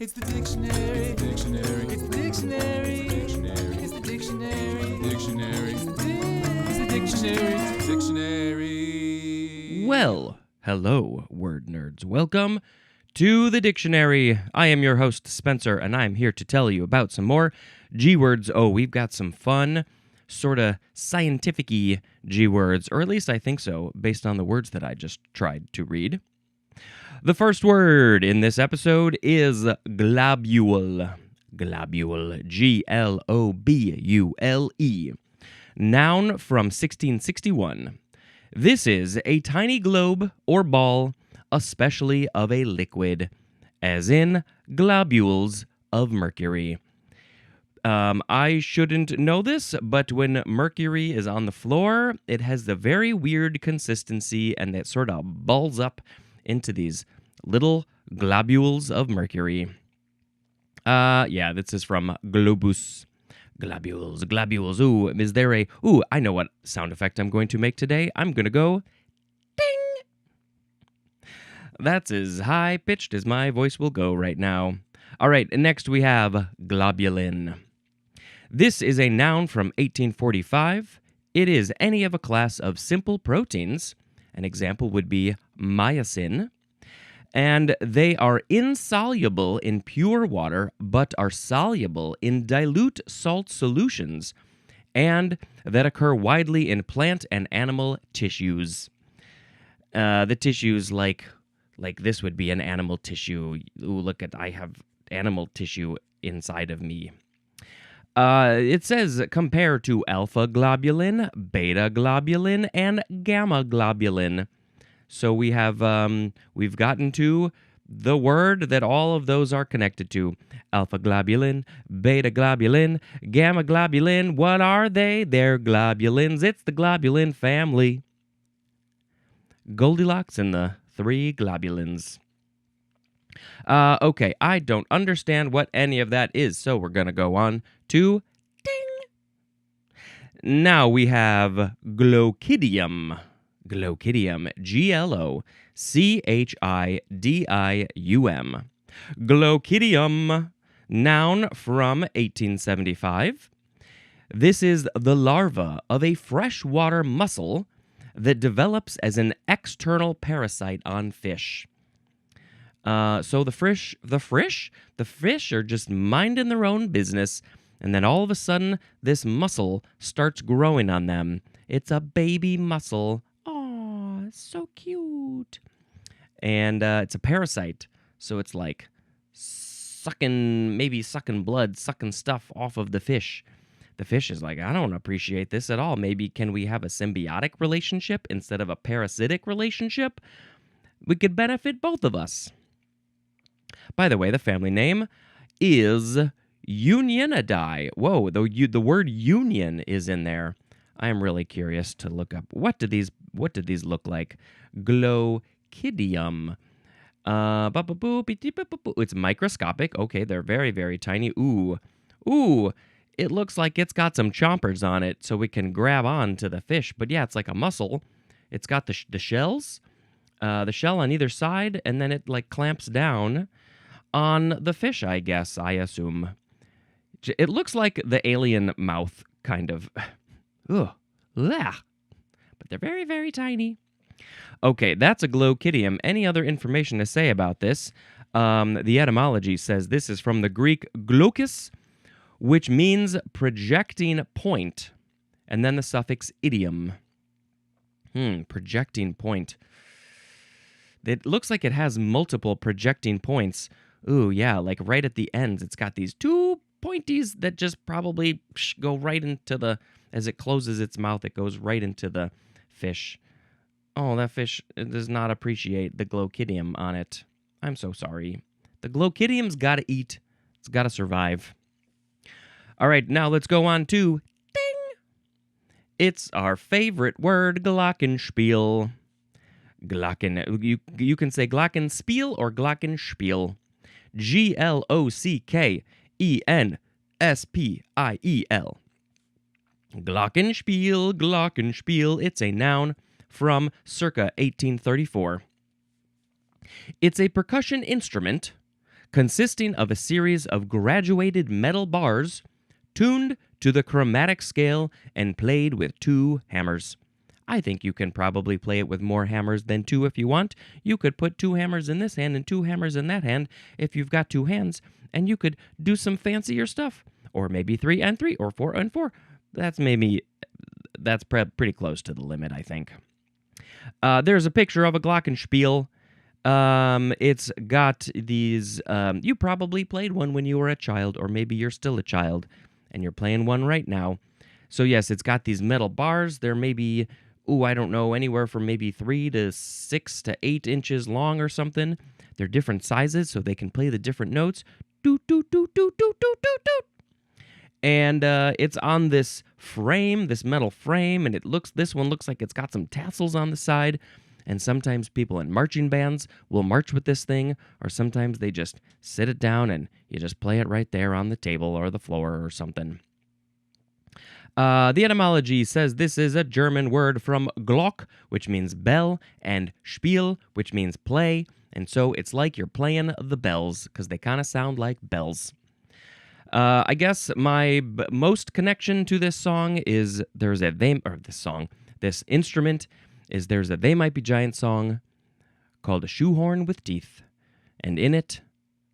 It's the dictionary. It's the dictionary. It's the dictionary. It's the dictionary. Dictionary. It's the dictionary. It's the dictionary. Well, hello, word nerds. Welcome to the dictionary. I am your host, Spencer, and I'm here to tell you about some more G-words. Oh, we've got some fun, sort of scientific-y G-words, or at least I think so, based on the words that I just tried to read. The first word in this episode is globule. Globule. G-L-O-B-U-L-E. Noun from 1661. This is a tiny globe or ball, especially of a liquid, as in globules of mercury. I shouldn't know this, but when mercury is on the floor, it has the very weird consistency and it sort of balls up into these little globules of mercury. This is from globus. Globules. Ooh, is there a... Ooh, I know what sound effect I'm going to make today. I'm going to go... ding! That's as high-pitched as my voice will go right now. All right, next we have globulin. This is a noun from 1845. It is any of a class of simple proteins. An example would be myosin. And they are insoluble in pure water, but are soluble in dilute salt solutions, and that occur widely in plant and animal tissues. The tissues like this would be an animal tissue. Ooh, look at, I have animal tissue inside of me. It says compare to alpha globulin, beta globulin, and gamma globulin. So we have we've gotten to the word that all of those are connected to. Alpha globulin, beta globulin, gamma globulin. What are they? They're globulins. It's the globulin family. Goldilocks and the three globulins. Okay, I don't understand what any of that is, so we're going to go on to ding. Now we have glochidium. Glochidium, Glochidium. Glochidium, noun from 1875. This is the larva of a freshwater mussel that develops as an external parasite on fish. So the fish are just minding their own business, and then all of a sudden, this mussel starts growing on them. It's a baby mussel. So cute. And it's a parasite, so it's like sucking blood, sucking stuff off of the fish. The fish is like, I don't appreciate this at all. Maybe can we have a symbiotic relationship instead of a parasitic relationship? We could benefit both of us. By the way, the family name is Unionidae. Whoa, the word union is in there. I am really curious to look up what do these look like. Glochidium. It's microscopic. Okay, they're very, very tiny. Ooh. It looks like it's got some chompers on it, so we can grab on to the fish. But yeah, it's like a mussel. It's got the shells, the shell on either side, and then it like clamps down on the fish. I guess. I assume. It looks like the alien mouth, kind of. Ugh. But they're very, very tiny. Okay, that's a glochidium. Any other information to say about this? The etymology says this is from the Greek glokis, which means projecting point, and then the suffix idiom. Projecting point. It looks like it has multiple projecting points. Ooh, yeah, like right at the ends, it's got these two pointies that just probably go right into the... As it closes its mouth, it goes right into the fish. Oh, that fish does not appreciate the glochidium on it. I'm so sorry. The glochidium's got to eat. It's got to survive. All right, now let's go on to ding. It's our favorite word, glockenspiel. Glocken. You can say glockenspiel or glockenspiel. Glockenspiel. Glockenspiel, it's a noun from circa 1834. It's a percussion instrument consisting of a series of graduated metal bars tuned to the chromatic scale and played with 2 hammers. I think you can probably play it with more hammers than 2 if you want. You could put 2 hammers in this hand and 2 hammers in that hand if you've got 2 hands, and you could do some fancier stuff. Or maybe 3 and 3, or 4 and 4. That's pretty close to the limit, I think. There's a picture of a glockenspiel. It's got these, you probably played one when you were a child, or maybe you're still a child, and you're playing one right now. So yes, it's got these metal bars. They're maybe, I don't know, anywhere from maybe 3 to 6 to 8 inches long or something. They're different sizes, so they can play the different notes. Doot, doot, doot, doot, doot, doot, doot, doot. And it's on this frame, this metal frame, and this one looks like it's got some tassels on the side. And sometimes people in marching bands will march with this thing, or sometimes they just sit it down and you just play it right there on the table or the floor or something. The etymology says this is a German word from Glock, which means bell, and Spiel, which means play, and so it's like you're playing the bells, because they kind of sound like bells. I guess my most connection to this song is there's a They Might Be Giant song called A Shoehorn with Teeth, and in it,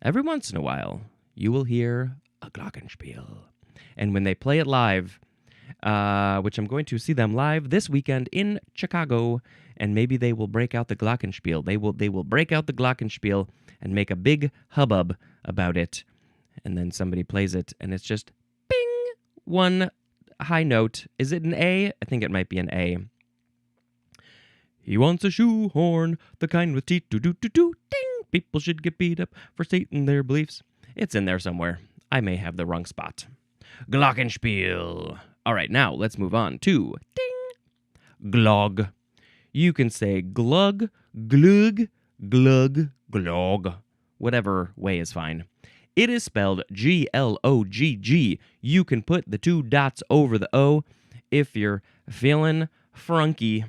every once in a while, you will hear a glockenspiel. And when they play it live, which I'm going to see them live this weekend in Chicago, and maybe they will break out the glockenspiel. They will break out the glockenspiel and make a big hubbub about it, and then somebody plays it, and it's just bing, one high note. Is it an A? I think it might be an A. He wants a shoehorn, the kind with teeth, do-do-do-do, ding! People should get beat up for stating their beliefs. It's in there somewhere. I may have the wrong spot. Glockenspiel. All right, now let's move on to ding, glogg. You can say glug, glug, glug, glogg. Whatever way is fine. It is spelled Glogg. You can put the 2 dots over the O if you're feeling frunky.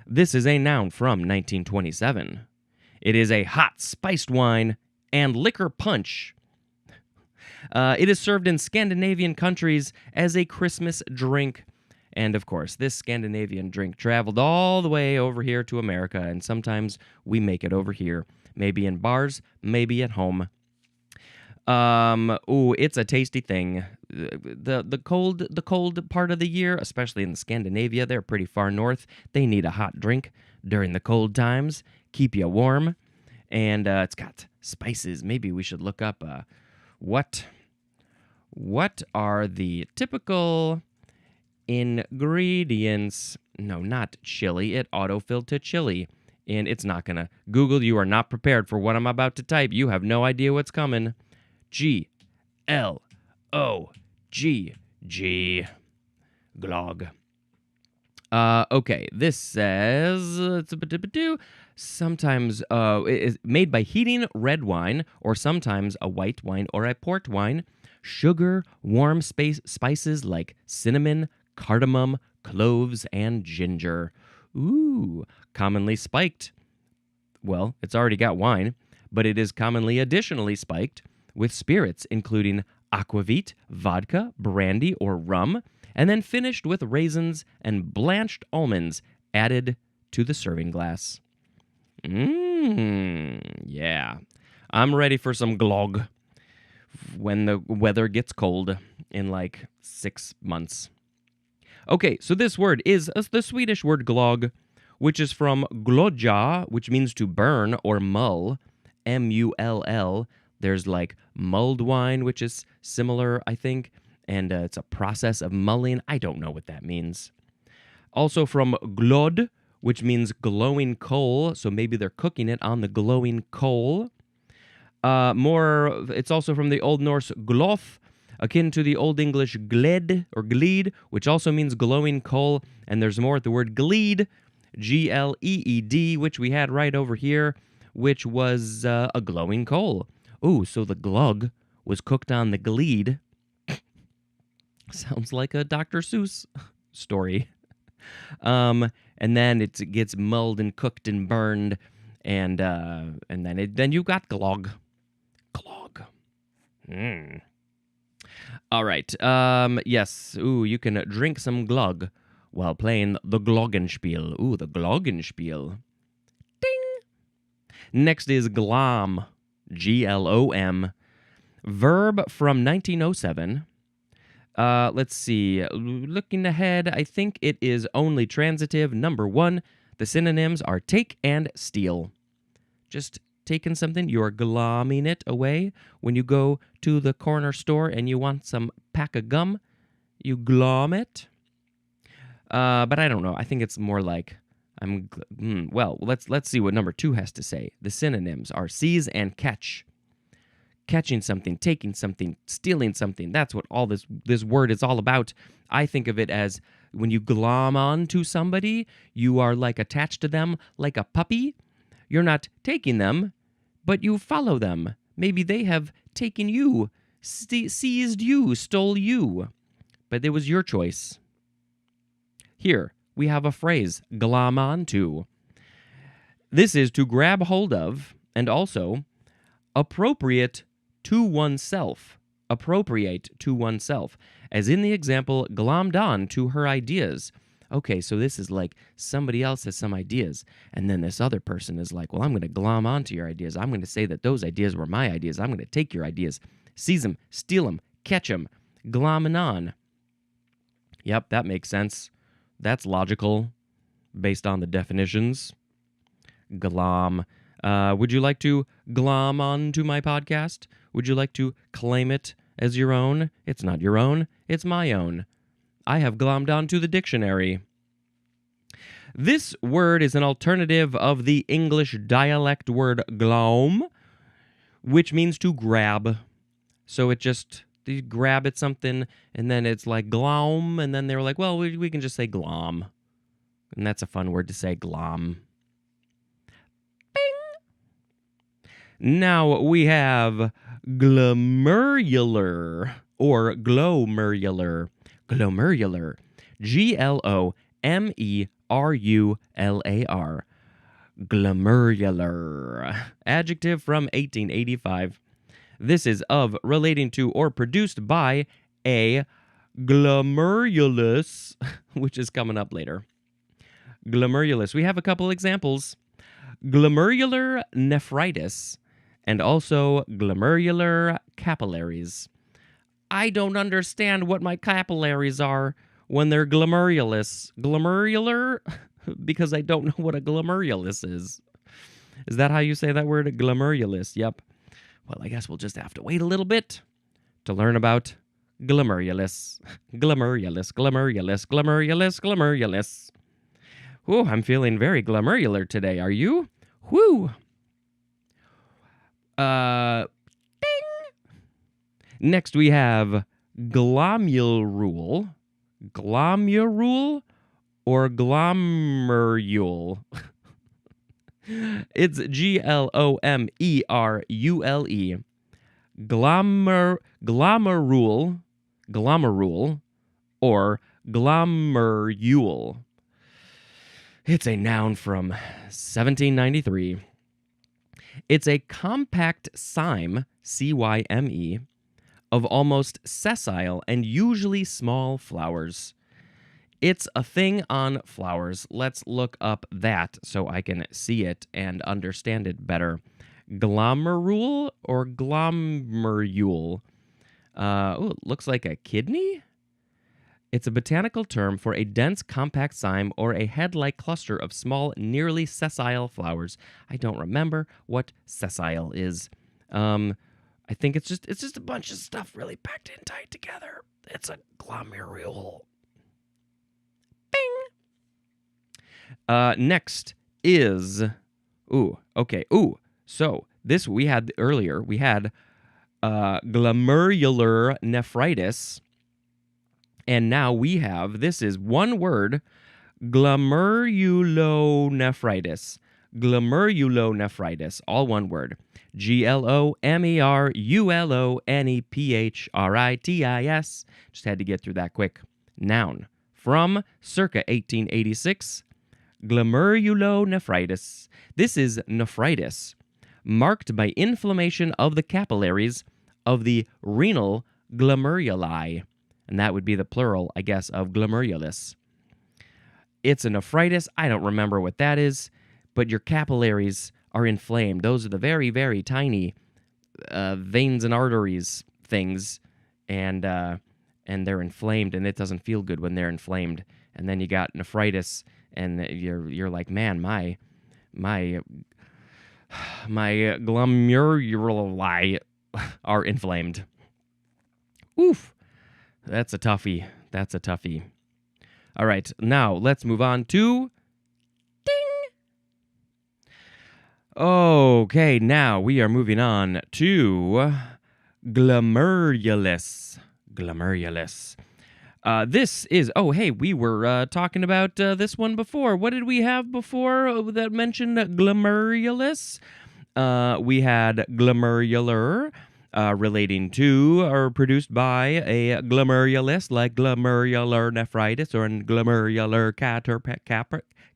This is a noun from 1927. It is a hot, spiced wine and liquor punch. It is served in Scandinavian countries as a Christmas drink. And of course, this Scandinavian drink traveled all the way over here to America, and sometimes we make it over here. Maybe in bars, maybe at home. It's a tasty thing. The cold part of the year, especially in Scandinavia, they're pretty far north. They need a hot drink during the cold times, keep you warm, and it's got spices. Maybe we should look up what are the typical ingredients. No, not chili. It autofilled to chili, and it's not gonna. Google, you are not prepared for what I'm about to type. You have no idea what's coming. Glogg. Glogg. Okay, this says sometimes it is made by heating red wine, or sometimes a white wine or a port wine, sugar, warm spices like cinnamon, cardamom, cloves, and ginger. Ooh, commonly spiked. Well, it's already got wine, but it is commonly additionally spiked with spirits, including aquavit, vodka, brandy, or rum, and then finished with raisins and blanched almonds added to the serving glass. Yeah. I'm ready for some glogg when the weather gets cold in like 6 months. Okay, so this word is the Swedish word glogg, which is from glogga, which means to burn or mull, M-U-L-L. There's like mulled wine, which is similar, I think, and it's a process of mulling. I don't know what that means. Also from glod, which means glowing coal, so maybe they're cooking it on the glowing coal. It's also from the Old Norse gloth, akin to the Old English gled or gleed, which also means glowing coal, and there's more at the word gleed, G-L-E-E-D, which we had right over here, which was a glowing coal. Ooh, so the glogg was cooked on the gleed. Sounds like a Dr. Seuss story. And then it gets mulled and cooked and burned, and then you got glogg. Glogg. All right. Yes. Ooh, you can drink some glogg while playing the gloggenspiel. Ooh, the gloggenspiel. Next is glom. Glom. Verb from 1907. Let's see. Looking ahead, I think it is only transitive. Number 1, the synonyms are take and steal. Just taking something, you're glomming it away. When you go to the corner store and you want some pack of gum, you glom it. But I don't know. I think it's more like well, let's see what number 2 has to say. The synonyms are seize and catch. Catching something, taking something, stealing something. That's what all this word is all about. I think of it as when you glom on to somebody, you are like attached to them like a puppy. You're not taking them, but you follow them. Maybe they have taken you, seized you, stole you. But it was your choice. Here, we have a phrase, glom on to. This is to grab hold of, and also appropriate to oneself. Appropriate to oneself. As in the example, glommed on to her ideas. Okay, so this is like somebody else has some ideas, and then this other person is like, well, I'm going to glom on to your ideas. I'm going to say that those ideas were my ideas. I'm going to take your ideas, seize them, steal them, catch them, glomming on. Yep, that makes sense. That's logical, based on the definitions. Glom. Would you like to glom on to my podcast? Would you like to claim it as your own? It's not your own, it's my own. I have glommed onto the dictionary. This word is an alternative of the English dialect word glom, which means to grab. So it just, you grab at something, and then it's like glom, and then they were like, well, we can just say glom. And that's a fun word to say, glom. Now we have glomerular or glomerular. Glomerular. Glomerular. Glomerular. Adjective from 1885. This is of, relating to, or produced by a glomerulus, which is coming up later. Glomerulus. We have a couple examples. Glomerular nephritis and also glomerular capillaries. I don't understand what my capillaries are when they're glomerulus. Glomerular? Because I don't know what a glomerulus is. Is that how you say that word? Glomerulus, yep. Well, I guess we'll just have to wait a little bit to learn about glomerulus. Glomerulus, glomerulus, glomerulus, glomerulus. Whew, I'm feeling very glomerular today. Are you? Whew. Ding. Next we have glomurule. Glomurule or glomerule? It's Glomerule. Glomerule or glomerule. It's a noun from 1793. It's a compact cyme, C-Y-M-E, of almost sessile and usually small flowers. It's a thing on flowers. Let's look up that so I can see it and understand it better. Glomerule or glomerule? It looks like a kidney? It's a botanical term for a dense, compact cyme or a head-like cluster of small, nearly sessile flowers. I don't remember what sessile is. I think it's just a bunch of stuff really packed in tight together. It's a glomerule. Bing. Next is so this we had earlier. We had glomerular nephritis. And now we have, this is one word, glomerulonephritis. Glomerulonephritis, all one word. Glomerulonephritis. Just had to get through that quick. Noun. From circa 1886, glomerulonephritis. This is nephritis, marked by inflammation of the capillaries of the renal glomeruli. And that would be the plural, I guess, of glomerulus. It's a nephritis. I don't remember what that is, but your capillaries are inflamed. Those are the very, very tiny veins and arteries things, and they're inflamed, and it doesn't feel good when they're inflamed. And then you got nephritis, and you're like, man, my glomeruli are inflamed. Oof, that's a toughie. All right, now let's move on to ding. Okay, now we are moving on to glomerulus. This is, we were talking about this one before. What did we have before that mentioned glomerulus? We had glomerular, relating to or produced by a glomerulus, like glomerular nephritis or glomerular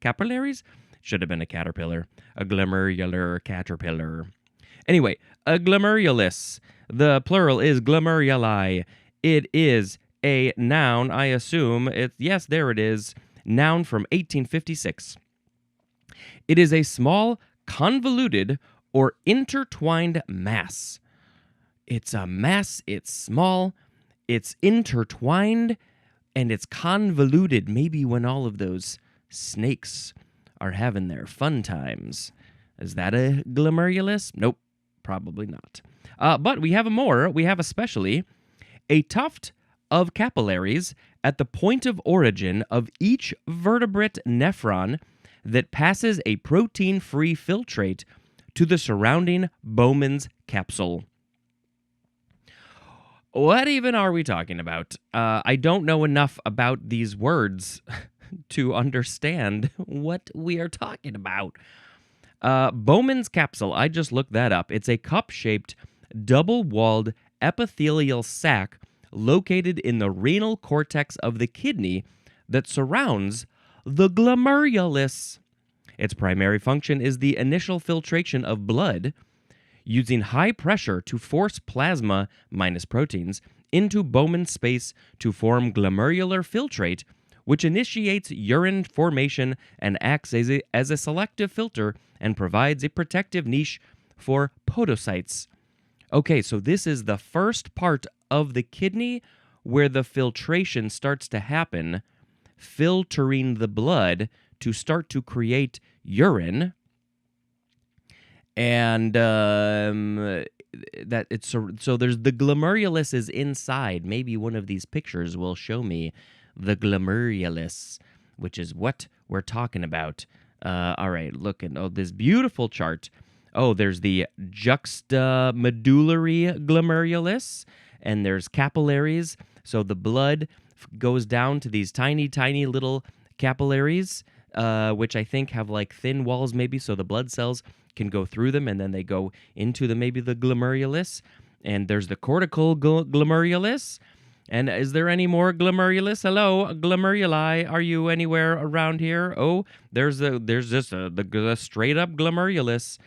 capillaries. Should have been a caterpillar. A glomerular caterpillar. Anyway, a glomerulus. The plural is glomeruli. It is a noun, I assume. Yes, there it is. Noun from 1856. It is a small, convoluted, or intertwined mass. It's a mass, it's small, it's intertwined, and it's convoluted. Maybe when all of those snakes are having their fun times. Is that a glomerulus? Nope, probably not. But we have more. We have especially a tuft of capillaries at the point of origin of each vertebrate nephron that passes a protein-free filtrate to the surrounding Bowman's capsule. What even are we talking about? I don't know enough about these words to understand what we are talking about. Bowman's capsule, I just looked that up. It's a cup-shaped, double-walled epithelial sac located in the renal cortex of the kidney that surrounds the glomerulus. Its primary function is the initial filtration of blood using high pressure to force plasma minus proteins into Bowman's space to form glomerular filtrate, which initiates urine formation and acts as a selective filter and provides a protective niche for podocytes. Okay, so this is the first part of the kidney where the filtration starts to happen, filtering the blood to start to create urine. And that it's so there's the glomerulus is inside. Maybe one of these pictures will show me the glomerulus, which is what we're talking about. All right, look at this beautiful chart. Oh, there's the juxtamedullary glomerulus, and there's capillaries. So the blood goes down to these tiny, tiny little capillaries, which I think have like thin walls maybe, so the blood cells can go through them, and then they go into the glomerulus. And there's the cortical glomerulus. And is there any more glomerulus? Hello, glomeruli. Are you anywhere around here? Oh, there's just the straight up glomerulus.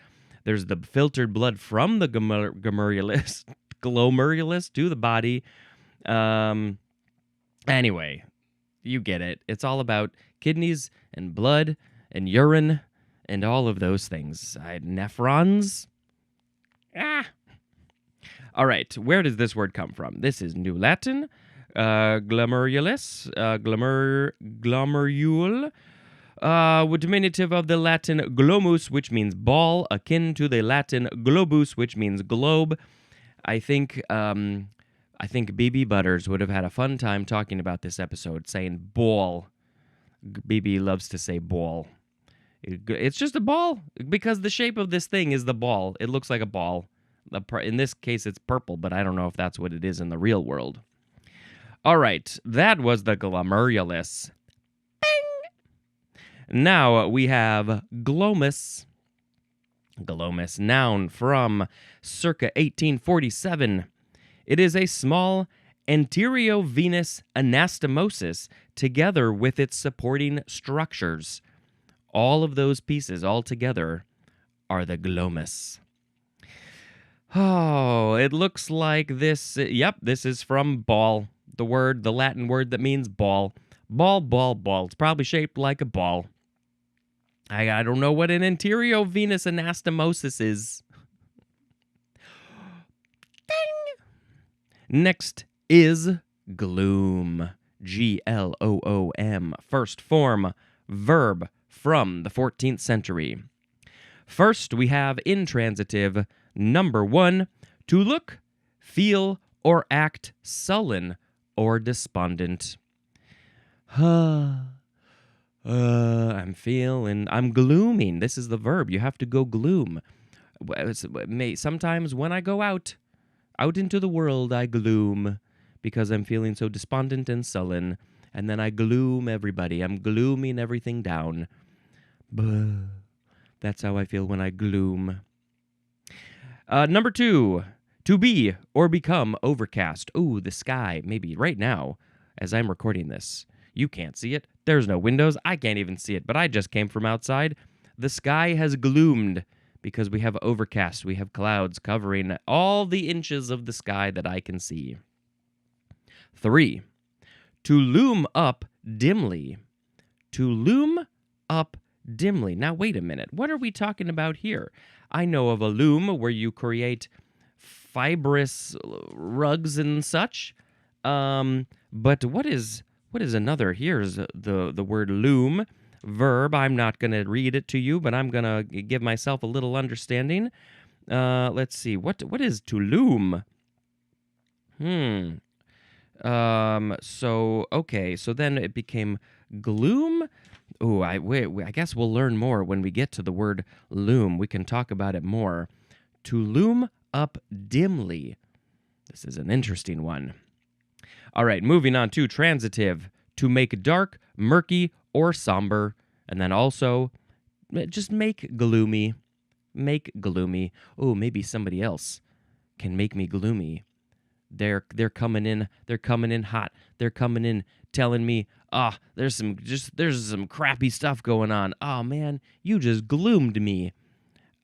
There's the filtered blood from the glomerulus to the body. Anyway, you get it. It's all about kidneys and blood and urine and all of those things. Nephrons? All right, where does this word come from? This is New Latin. Glomerulus, glomerule, diminutive of the Latin glomus, which means ball, akin to the Latin globus, which means globe. I think BB Butters would have had a fun time talking about this episode, saying ball. BB loves to say ball. It's just a ball, because the shape of this thing is the ball. It looks like a ball. In this case, it's purple, but I don't know if that's what it is in the real world. All right, that was the glomerulus. Bing! Now we have glomus. Glomus, noun from circa 1847. It is a small anteriovenous anastomosis together with its supporting structures. All of those pieces all together are the glomus. Oh, it looks like this. Yep, this is from ball. The Latin word that means ball. Ball, ball, ball. It's probably shaped like a ball. I don't know what an anterovenous anastomosis is. Next is gloom. Gloom. First form, verb from the 14th century. First, we have intransitive number 1, to look, feel, or act sullen or despondent. I'm glooming. This is the verb. You have to go gloom. Sometimes when I go out into the world, I gloom because I'm feeling so despondent and sullen. And then I gloom everybody. I'm glooming everything down. That's how I feel when I gloom. Number 2, to be or become overcast. Ooh, the sky, maybe right now, as I'm recording this. You can't see it. There's no windows. I can't even see it, but I just came from outside. The sky has gloomed because we have overcast. We have clouds covering all the inches of the sky that I can see. 3, to loom up dimly. To loom up dimly. Now, wait a minute. What are we talking about here? I know of a loom where you create fibrous rugs and such. But what is another? Here's the word loom, verb. I'm not going to read it to you, but I'm going to give myself a little understanding. Let's see. What is to loom? So then it became gloom. Oh, I guess we'll learn more when we get to the word loom. We can talk about it more. To loom up dimly. This is an interesting one. All right, moving on to transitive. To make dark, murky, or somber. And then also, just make gloomy. Make gloomy. Oh, maybe somebody else can make me gloomy. They're coming in hot. They're coming in telling me, there's some crappy stuff going on. Oh man, you just gloomed me.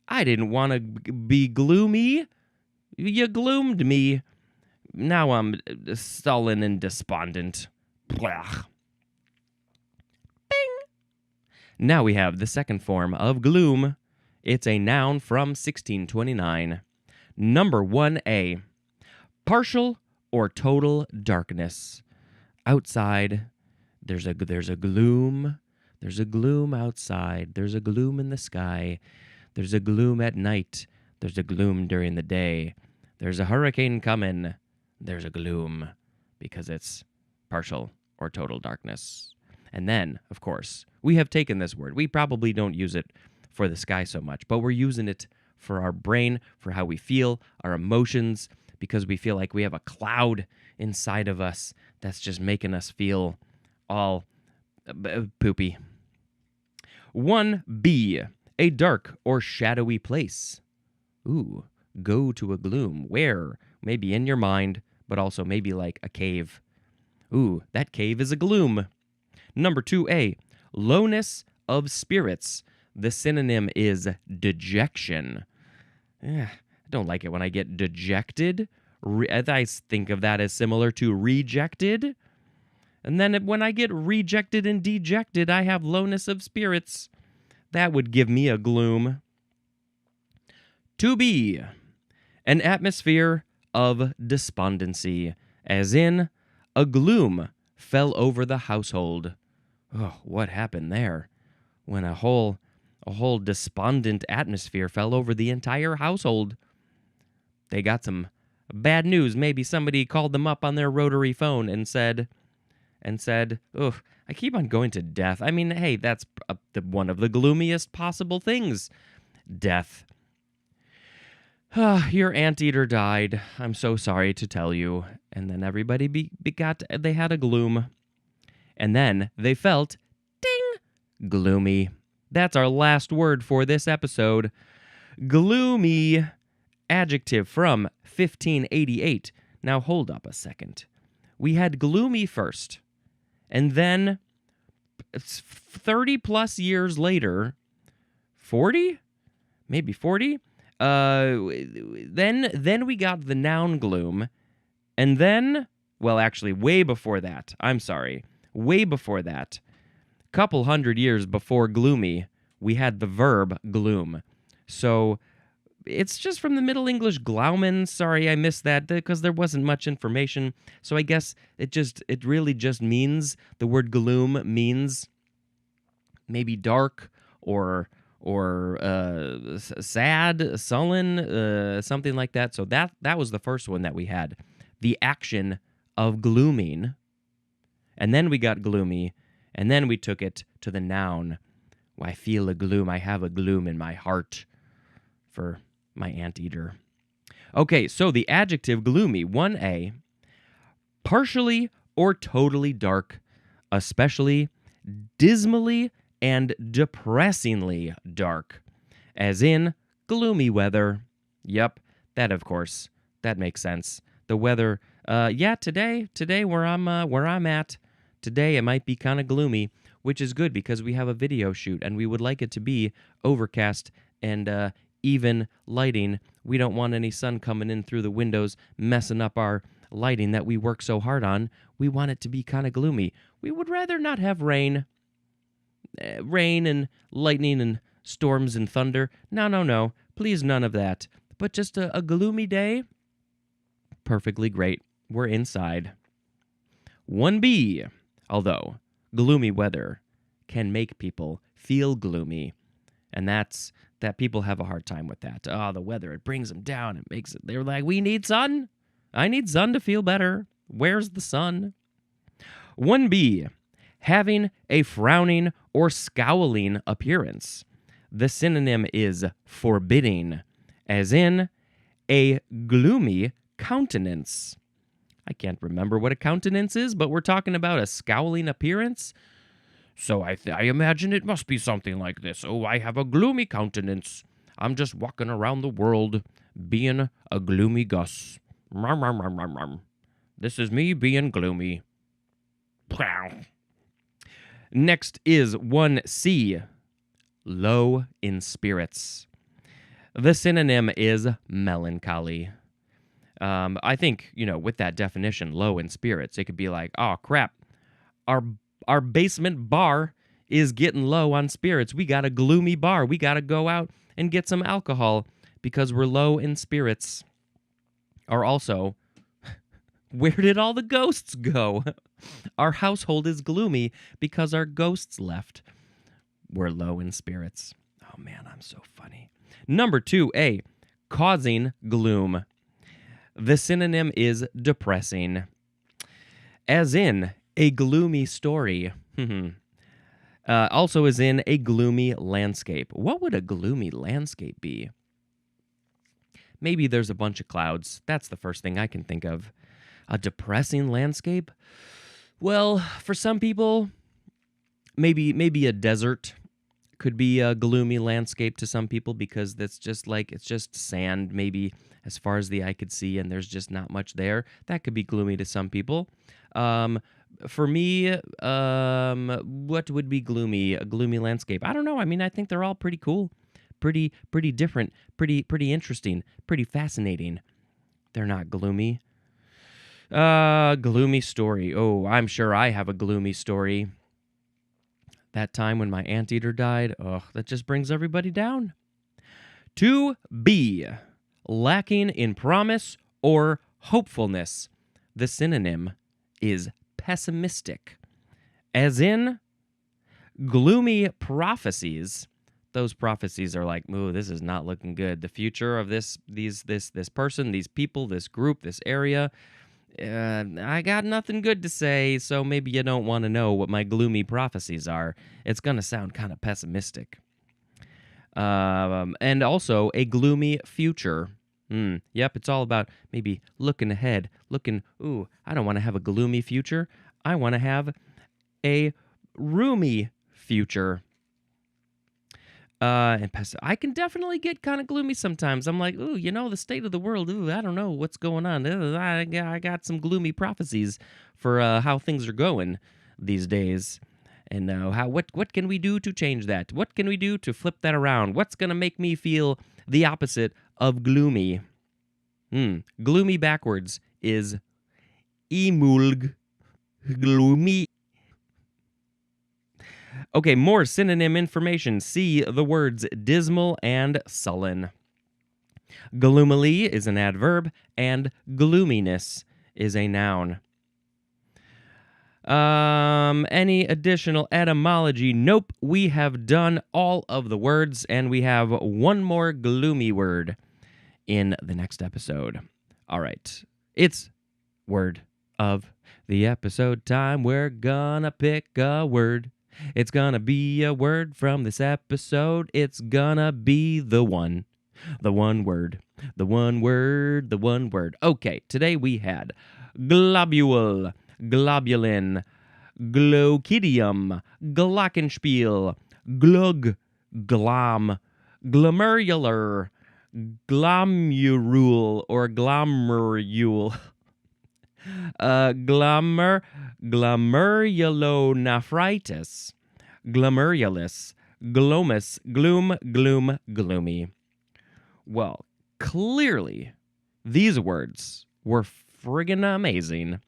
I didn't want to be gloomy. You gloomed me. Now I'm sullen and despondent. Blah. Bing. Now we have the second form of gloom. It's a noun from 1629. Number 1A. Partial or total darkness. Outside, there's a gloom. There's a gloom outside. There's a gloom in the sky. There's a gloom at night. There's a gloom during the day. There's a hurricane coming. There's a gloom because it's partial or total darkness. And then, of course, we have taken this word. We probably don't use it for the sky so much, but we're using it for our brain, for how we feel, our emotions, because we feel like we have a cloud inside of us that's just making us feel all poopy. 1B, a dark or shadowy place. Ooh, go to a gloom. Where? Maybe in your mind, but also maybe like a cave. Ooh, that cave is a gloom. Number 2A, lowness of spirits. The synonym is dejection. I don't like it when I get dejected. I think of that as similar to rejected. And then when I get rejected and dejected, I have lowness of spirits. That would give me a gloom. 2B, an atmosphere of despondency, as in, a gloom fell over the household. Oh, what happened there? When a whole despondent atmosphere fell over the entire household. They got some bad news. Maybe somebody called them up on their rotary phone and said, "Ugh, I keep on going to death." I mean, hey, that's one of the gloomiest possible things. Death. Your anteater died. I'm so sorry to tell you. And then everybody they had a gloom. And then they felt, ding, gloomy. That's our last word for this episode. Gloomy. Adjective from 1588. Now hold up a second. We had gloomy first. And then 30 plus years later, 40? Maybe 40? Then we got the noun gloom, and then, well, actually, way before that. I'm sorry, way before that. Couple hundred years before gloomy, we had the verb gloom. So it's just from the Middle English glaumen. Sorry, I missed that because there wasn't much information. So I guess it really just means, the word gloom means maybe dark or sad, sullen, something like that. So that was the first one that we had, the action of glooming, and then we got gloomy, and then we took it to the noun. I feel a gloom. I have a gloom in my heart for my anteater. Okay, so the adjective gloomy, 1A, partially or totally dark, especially dismally and depressingly dark, as in gloomy weather. Yep, that of course, that makes sense. The weather, today where I'm at, today it might be kind of gloomy, which is good because we have a video shoot and we would like it to be overcast and even lighting. We don't want any sun coming in through the windows, messing up our lighting that we work so hard on. We want it to be kind of gloomy. We would rather not have rain and lightning and storms and thunder. No. Please, none of that. But just a gloomy day, perfectly great. We're inside. 1B, although gloomy weather can make people feel gloomy, and that's that people have a hard time with that. Oh, the weather, it brings them down. It makes it, they're like, we need sun. I need sun to feel better. Where's the sun? 1B, having a frowning or scowling appearance. The synonym is forbidding, as in a gloomy countenance. I can't remember what a countenance is, but we're talking about a scowling appearance. So I imagine it must be something like this. Oh, I have a gloomy countenance. I'm just walking around the world being a gloomy Gus. This is me being gloomy. Next is 1C, low in spirits. The synonym is melancholy. I think, with that definition, low in spirits, it could be like, oh, crap, our basement bar is getting low on spirits. We got a gloomy bar. We got to go out and get some alcohol because we're low in spirits. Or also, where did all the ghosts go? Our household is gloomy because our ghosts left. We're low in spirits. Oh, man, I'm so funny. Number 2A, causing gloom. The synonym is depressing, as in a gloomy story. Also as in a gloomy landscape. What would a gloomy landscape be? Maybe there's a bunch of clouds. That's the first thing I can think of. A depressing landscape? Well, for some people, maybe a desert could be a gloomy landscape to some people because that's just like, it's just sand maybe as far as the eye could see and there's just not much there. That could be gloomy to some people. For me, what would be gloomy? A gloomy landscape? I don't know. I mean, I think they're all pretty cool, pretty different, pretty interesting, pretty fascinating. They're not gloomy. Gloomy story. Oh, I'm sure I have a gloomy story. That time when my anteater died, that just brings everybody down. 2B, lacking in promise or hopefulness. The synonym is pessimistic, as in gloomy prophecies. Those prophecies are like, ooh, this is not looking good. The future of this person, these people, this group, this area, I got nothing good to say, so maybe you don't want to know what my gloomy prophecies are. It's going to sound kind of pessimistic. And also a gloomy future. Yep, it's all about maybe looking ahead, I don't want to have a gloomy future. I want to have a roomy future. I can definitely get kind of gloomy sometimes. I'm like, the state of the world. I don't know what's going on. I got some gloomy prophecies for how things are going these days. And what can we do to change that? What can we do to flip that around? What's going to make me feel the opposite of gloomy. Gloomy backwards is emulg. Gloomy. Okay, more synonym information. See the words dismal and sullen. Gloomily is an adverb, and gloominess is a noun. Any additional etymology? Nope, we have done all of the words, and we have one more gloomy word in the next episode. All right, it's word of the episode time. We're gonna pick a word. It's gonna be a word from this episode. It's gonna be the one word, the one word, the one word. Okay, today we had globule, globulin, glochidium, glockenspiel, glugg, glom, glomerular, glomurule or glomerule, glomerulonephritis, glomerulus, glomus, gloom, gloomy. Well, clearly, these words were friggin' amazing.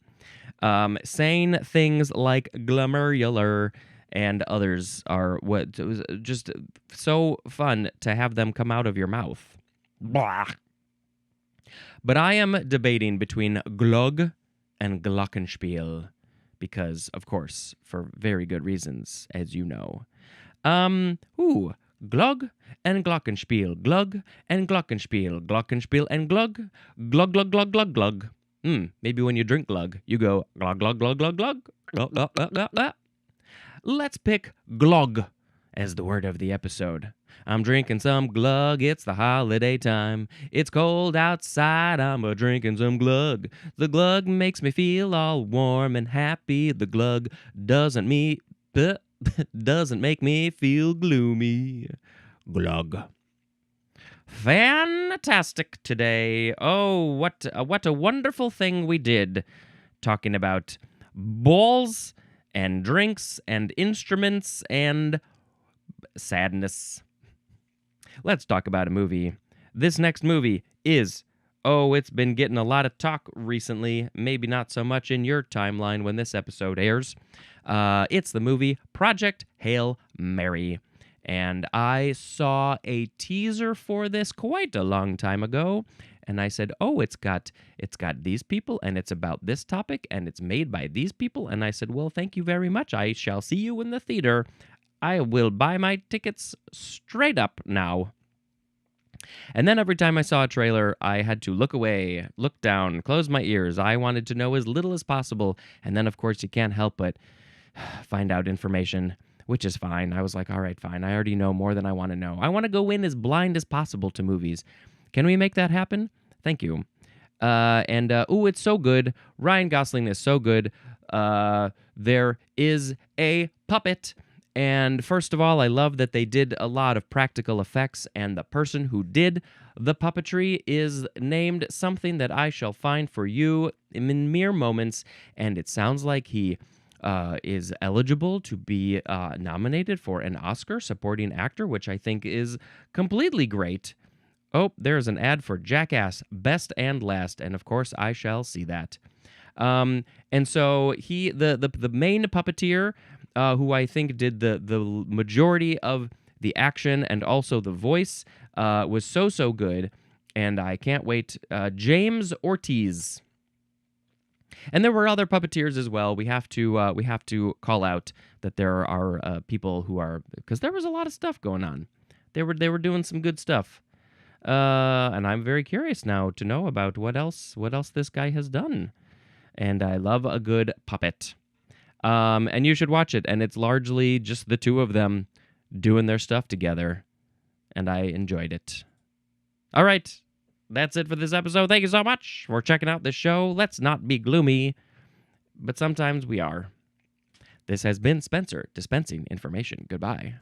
Saying things like glomerular and others are what it was just so fun to have them come out of your mouth. Blah. But I am debating between glogg and glockenspiel because, of course, for very good reasons, as you know. Glogg and glockenspiel, glugg and glockenspiel, glockenspiel and glugg, glugg, glugg, glugg, glugg, glugg. Maybe when you drink glugg, you go glug, glug, glug, glug, glug, glug, glug, glug, glug, glug. Let's pick glogg as the word of the episode. I'm drinking some glugg, it's the holiday time. It's cold outside, I'm a-drinking some glugg. The glugg makes me feel all warm and happy. The glugg doesn't make me feel gloomy. Glugg. Fantastic today. Oh, what a wonderful thing we did. Talking about balls and drinks and instruments and sadness. Let's talk about a movie. This next movie is, it's been getting a lot of talk recently. Maybe not so much in your timeline when this episode airs. It's the movie Project Hail Mary. And I saw a teaser for this quite a long time ago, and I said, it's got these people, and it's about this topic, and it's made by these people. And I said, well, thank you very much. I shall see you in the theater. I will buy my tickets straight up now. And then every time I saw a trailer, I had to look away, look down, close my ears. I wanted to know as little as possible. And then, of course, you can't help but find out information, which is fine. I was like, all right, fine. I already know more than I want to know. I want to go in as blind as possible to movies. Can we make that happen? Thank you. It's so good. Ryan Gosling is so good. There is a puppet. And first of all, I love that they did a lot of practical effects, and the person who did the puppetry is named something that I shall find for you in mere moments, and it sounds like he is eligible to be nominated for an Oscar supporting actor, which I think is completely great. Oh, there's an ad for Jackass Best and Last, and of course I shall see that. And so the main puppeteer, who I think did the majority of the action and also the voice, was so good, and I can't wait. James Ortiz. And there were other puppeteers as well. We have to call out that there are people who are, because there was a lot of stuff going on. They were doing some good stuff, and I'm very curious now to know about what else this guy has done. And I love a good puppet. And you should watch it. And it's largely just the two of them doing their stuff together, and I enjoyed it. All right. That's it for this episode. Thank you so much for checking out this show. Let's not be gloomy, but sometimes we are. This has been Spencer dispensing information. Goodbye.